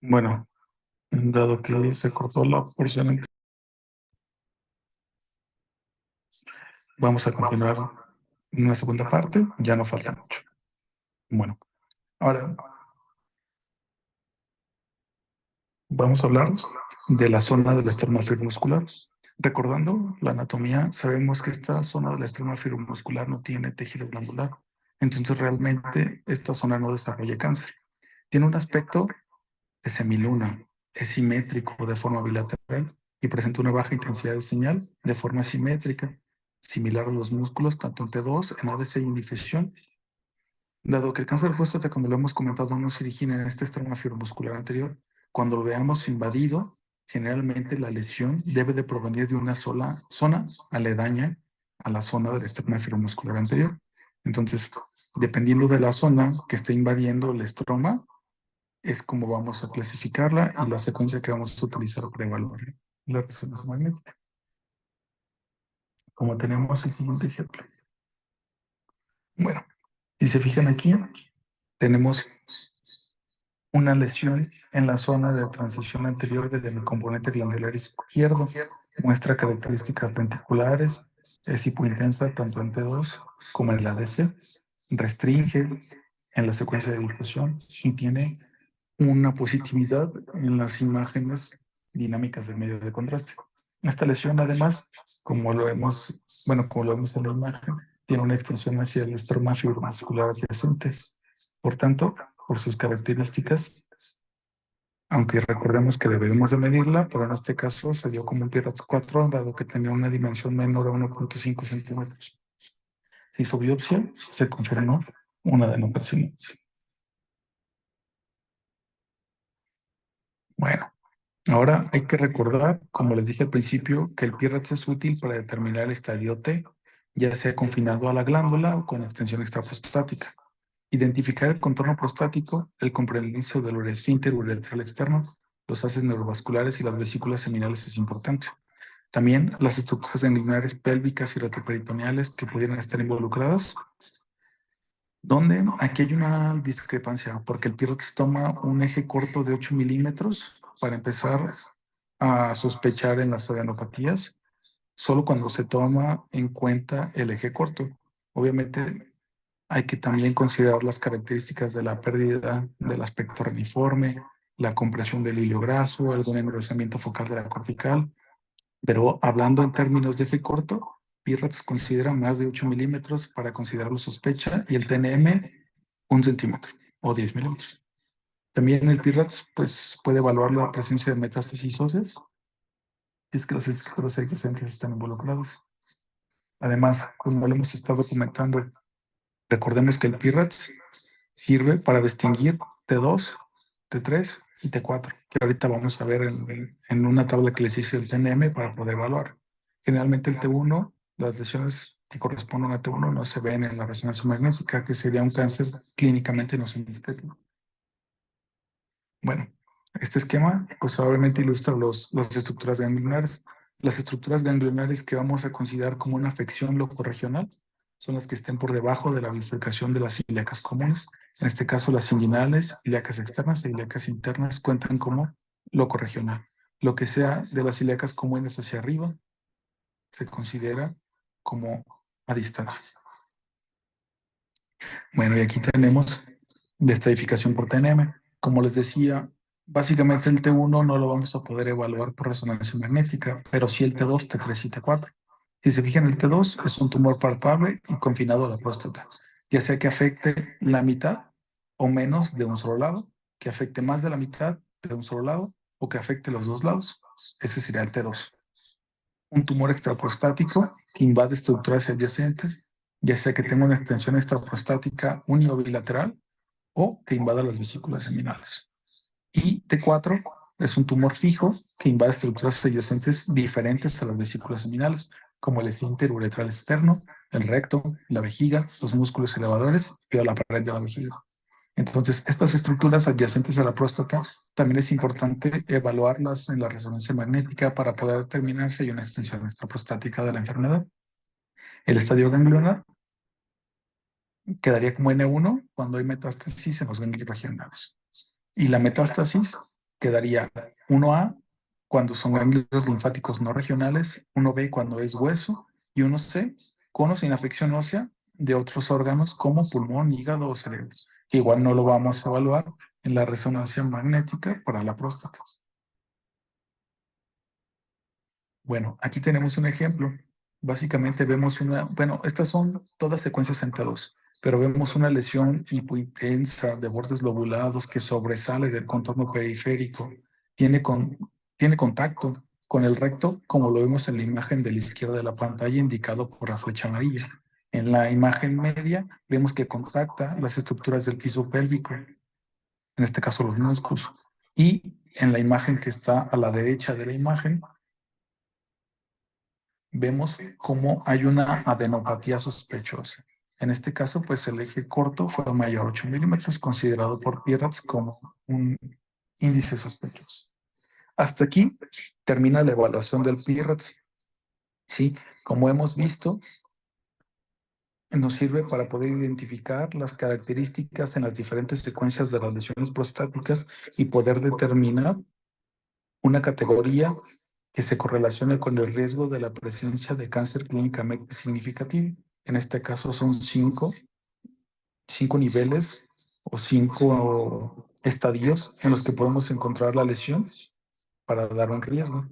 Bueno, dado que se cortó la porción, vamos a continuar en una segunda parte. Ya no falta mucho. Bueno, ahora vamos a hablar de la zona del estroma muscular. Recordando la anatomía, sabemos que esta zona del estroma muscular no tiene tejido glandular. Entonces, realmente, esta zona no desarrolla cáncer. Tiene un aspecto de semiluna, es simétrico de forma bilateral y presenta una baja intensidad de señal de forma simétrica, similar a los músculos, tanto en T2, en ADC y en difusión. Dado que el cáncer de próstata, como lo hemos comentado, no se origina en este estroma fibromuscular anterior, cuando lo veamos invadido, generalmente la lesión debe de provenir de una sola zona aledaña a la zona del estroma fibromuscular anterior. Entonces, dependiendo de la zona que esté invadiendo el estroma, es como vamos a clasificarla y la secuencia que vamos a utilizar para evaluar la resonancia magnética. Como tenemos el siguiente ejemplo. Bueno, si se fijan aquí, tenemos una lesión en la zona de transición anterior del componente glandular izquierdo. Muestra características ventriculares, es hipointensa tanto en T2 como en el ADC. Restringe en la secuencia de difusión y tiene una positividad en las imágenes dinámicas del medio de contraste. Esta lesión, además, como lo vemos en la imagen, tiene una extensión hacia el estroma fibromuscular adyacente. Por tanto, por sus características, aunque recordemos que debemos de medirla, pero en este caso se dio como un PIRATS 4, dado que tenía una dimensión menor a 1.5 centímetros. Se hizo biopsia, se confirmó una adenocarcinoma. Bueno, ahora hay que recordar, como les dije al principio, que el PIRATS es útil para determinar el estadio T, ya sea confinado a la glándula o con extensión extraprostática. Identificar el contorno prostático, el compromiso del esfínter uretral externo, los haces neurovasculares y las vesículas seminales es importante. También las estructuras ganglionares pélvicas y retroperitoneales que pudieran estar involucradas, donde aquí hay una discrepancia, porque el PIRATS toma un eje corto de 8 milímetros para empezar a sospechar en las adenopatías, solo cuando se toma en cuenta el eje corto. Obviamente hay que también considerar las características de la pérdida del aspecto reniforme, la compresión del hilo graso, algún engrosamiento focal de la cortical, pero hablando en términos de eje corto, PIRATS considera más de 8 milímetros para considerarlo sospecha y el TNM 1 centímetro o 10 milímetros. También el PIRATS pues, puede evaluar la presencia de metástasis óseas si es que las estructuras adyacentes están involucradas. Además, como lo hemos estado comentando, recordemos que el PIRATS sirve para distinguir T2, T3 y T4, que ahorita vamos a ver en una tabla que les hice el TNM para poder evaluar. Generalmente el T1, las lesiones que corresponden a T1 no se ven en la resonancia magnética, que sería un cáncer clínicamente no significativo. Bueno, este esquema pues obviamente ilustra las estructuras ganglionares. Las estructuras ganglionares que vamos a considerar como una afección locorregional son las que estén por debajo de la bifurcación de las ilíacas comunes. En este caso, las inguinales, ilíacas externas e ilíacas internas cuentan como locorregional. Lo que sea de las ilíacas comunes hacia arriba se considera como a distancia. Bueno, y aquí tenemos de estadificación por TNM. Como les decía, básicamente el T1 no lo vamos a poder evaluar por resonancia magnética, pero sí el T2, T3 y T4. Si se fijan, el T2 es un tumor palpable y confinado a la próstata, ya sea que afecte la mitad o menos de un solo lado, que afecte más de la mitad de un solo lado o que afecte los dos lados. Ese sería el T2. Un tumor extraprostático que invade estructuras adyacentes, ya sea que tenga una extensión extraprostática uniobilateral o que invada las vesículas seminales. Y T4 es un tumor fijo que invade estructuras adyacentes diferentes a las vesículas seminales, como el esfínter uretral externo, el recto, la vejiga, los músculos elevadores y la pared de la vejiga. Entonces, estas estructuras adyacentes a la próstata también es importante evaluarlas en la resonancia magnética para poder determinar si hay una extensión extraprostática de la enfermedad. El estadio ganglionar quedaría como N1 cuando hay metástasis en los ganglios regionales. Y la metástasis quedaría 1A cuando son ganglios linfáticos no regionales, 1B cuando es hueso y 1C con o sin afección ósea de otros órganos como pulmón, hígado o cerebro, que igual no lo vamos a evaluar en la resonancia magnética para la próstata. Bueno, aquí tenemos un ejemplo. Básicamente vemos bueno, estas son todas secuencias en T2, pero vemos una lesión hipointensa de bordes lobulados que sobresale del contorno periférico. Tiene, con, tiene contacto con el recto, como lo vemos en la imagen de la izquierda de la pantalla, indicado por la flecha amarilla. En la imagen media vemos que contacta las estructuras del piso pélvico, en este caso los músculos. Y en la imagen que está a la derecha de la imagen, vemos cómo hay una adenopatía sospechosa. En este caso, pues el eje corto fue mayor a 8 milímetros, considerado por Pierrats como un índice sospechoso. Hasta aquí termina la evaluación del Pierrats. Sí, como hemos visto, nos sirve para poder identificar las características en las diferentes secuencias de las lesiones prostáticas y poder determinar una categoría que se correlacione con el riesgo de la presencia de cáncer clínicamente significativo. En este caso son cinco niveles o 5 estadios en los que podemos encontrar la lesión para dar un riesgo.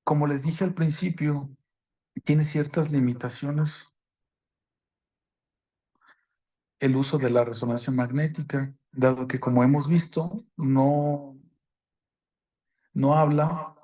Como les dije al principio, tiene ciertas limitaciones el uso de la resonancia magnética, dado que, como hemos visto, no habla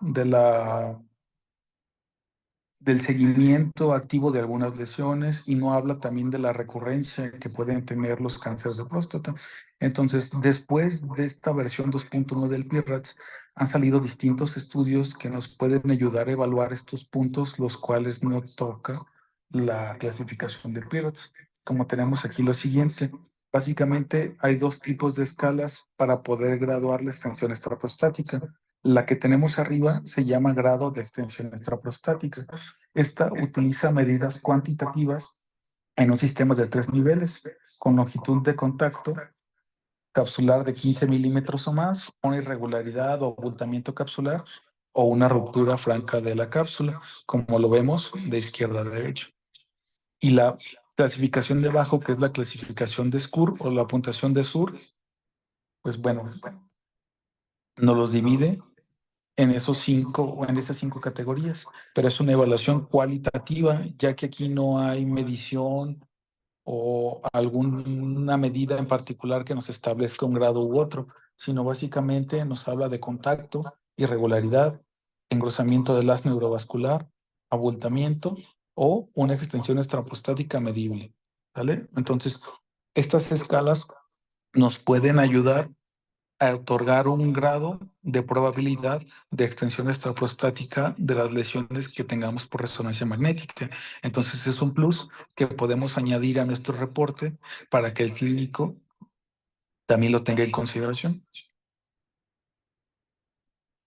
del seguimiento activo de algunas lesiones y no habla también de la recurrencia que pueden tener los cánceres de próstata. Entonces, después de esta versión 2.1 del PIRATS, han salido distintos estudios que nos pueden ayudar a evaluar estos puntos, los cuales no toca la clasificación del PIRATS. Como tenemos aquí lo siguiente, básicamente hay dos tipos de escalas para poder graduar la extensión extraprostática. La que tenemos arriba se llama grado de extensión extraprostática. Esta utiliza medidas cuantitativas en un sistema de 3 niveles, con longitud de contacto capsular de 15 milímetros o más, una irregularidad o abultamiento capsular o una ruptura franca de la cápsula, como lo vemos de izquierda a derecha. Y la clasificación de abajo, que es la clasificación de SCUR o la puntuación de SUR, pues bueno, nos los divide en esas cinco categorías, pero es una evaluación cualitativa, ya que aquí no hay medición o alguna medida en particular que nos establezca un grado u otro, sino básicamente nos habla de contacto, irregularidad, engrosamiento del haz neurovascular, abultamiento o una extensión extraprostática medible, ¿vale? Entonces, estas escalas nos pueden ayudar a otorgar un grado de probabilidad de extensión extraprostática de las lesiones que tengamos por resonancia magnética. Entonces es un plus que podemos añadir a nuestro reporte para que el clínico también lo tenga en consideración.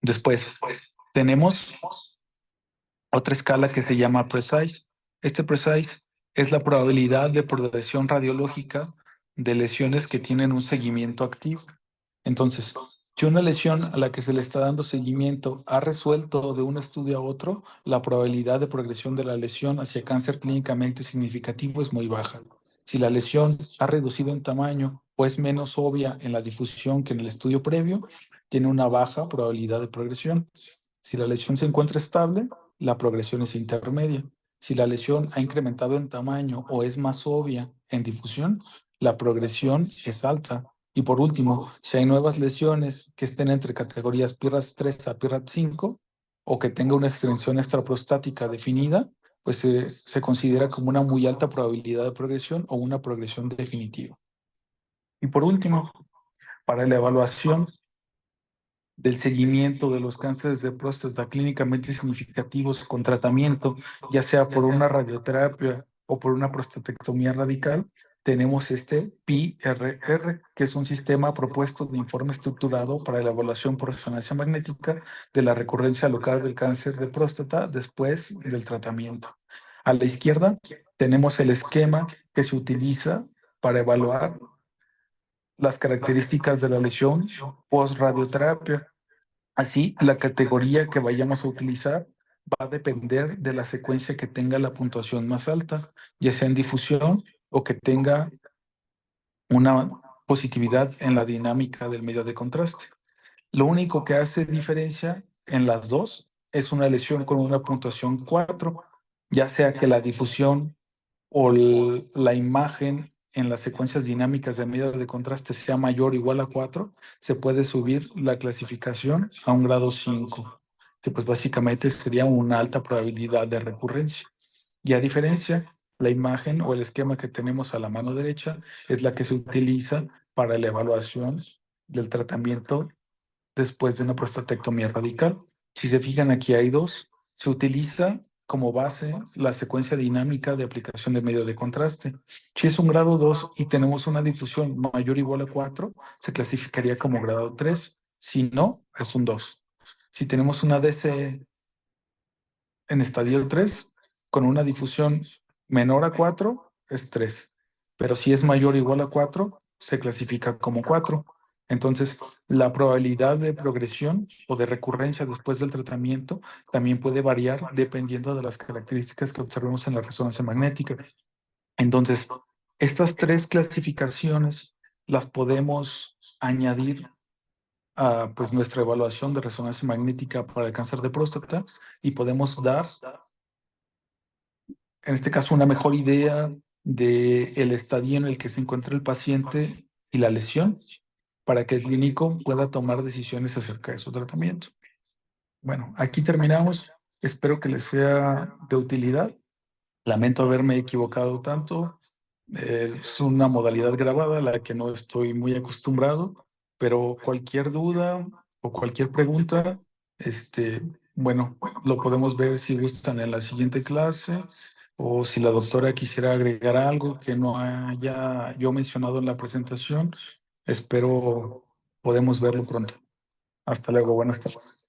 Después, tenemos otra escala que se llama PRECISE. Este PRECISE es la probabilidad de progresión radiológica de lesiones que tienen un seguimiento activo. Entonces, si una lesión a la que se le está dando seguimiento ha resuelto de un estudio a otro, la probabilidad de progresión de la lesión hacia cáncer clínicamente significativo es muy baja. Si la lesión ha reducido en tamaño o es menos obvia en la difusión que en el estudio previo, tiene una baja probabilidad de progresión. Si la lesión se encuentra estable, la progresión es intermedia. Si la lesión ha incrementado en tamaño o es más obvia en difusión, la progresión es alta. Y por último, si hay nuevas lesiones que estén entre categorías PIRATS 3 a PIRATS 5 o que tenga una extensión extraprostática definida, pues se considera como una muy alta probabilidad de progresión o una progresión definitiva. Y por último, para la evaluación del seguimiento de los cánceres de próstata clínicamente significativos con tratamiento, ya sea por una radioterapia o por una prostatectomía radical, tenemos este PIRR, que es un sistema propuesto de informe estructurado para la evaluación por resonancia magnética de la recurrencia local del cáncer de próstata después del tratamiento. A la izquierda tenemos el esquema que se utiliza para evaluar las características de la lesión post-radioterapia. Así, la categoría que vayamos a utilizar va a depender de la secuencia que tenga la puntuación más alta, ya sea en difusión o que tenga una positividad en la dinámica del medio de contraste. Lo único que hace diferencia en las dos es una lesión con una puntuación 4, ya sea que la difusión o la imagen en las secuencias dinámicas de medio de contraste sea mayor o igual a 4, se puede subir la clasificación a un grado 5, que pues básicamente sería una alta probabilidad de recurrencia. Y a diferencia, la imagen o el esquema que tenemos a la mano derecha es la que se utiliza para la evaluación del tratamiento después de una prostatectomía radical. Si se fijan, aquí hay dos. Se utiliza como base la secuencia dinámica de aplicación de medio de contraste. Si es un grado 2 y tenemos una difusión mayor o igual a 4, se clasificaría como grado 3. Si no, es un 2. Si tenemos una DC en estadio 3 con una difusión menor a 4 es 3. Pero si es mayor o igual a 4 se clasifica como 4. Entonces, la probabilidad de progresión o de recurrencia después del tratamiento también puede variar dependiendo de las características que observemos en la resonancia magnética. Entonces, estas tres clasificaciones las podemos añadir a pues, nuestra evaluación de resonancia magnética para el cáncer de próstata y podemos dar en este caso, una mejor idea de el estadio en el que se encuentra el paciente y la lesión para que el clínico pueda tomar decisiones acerca de su tratamiento. Bueno, aquí terminamos. Espero que les sea de utilidad. Lamento haberme equivocado tanto. Es una modalidad grabada a la que no estoy muy acostumbrado, pero cualquier duda o cualquier pregunta, este, bueno, lo podemos ver si gustan en la siguiente clase o si la doctora quisiera agregar algo que no haya yo mencionado en la presentación. Espero podemos verlo pronto. Hasta luego, buenas tardes.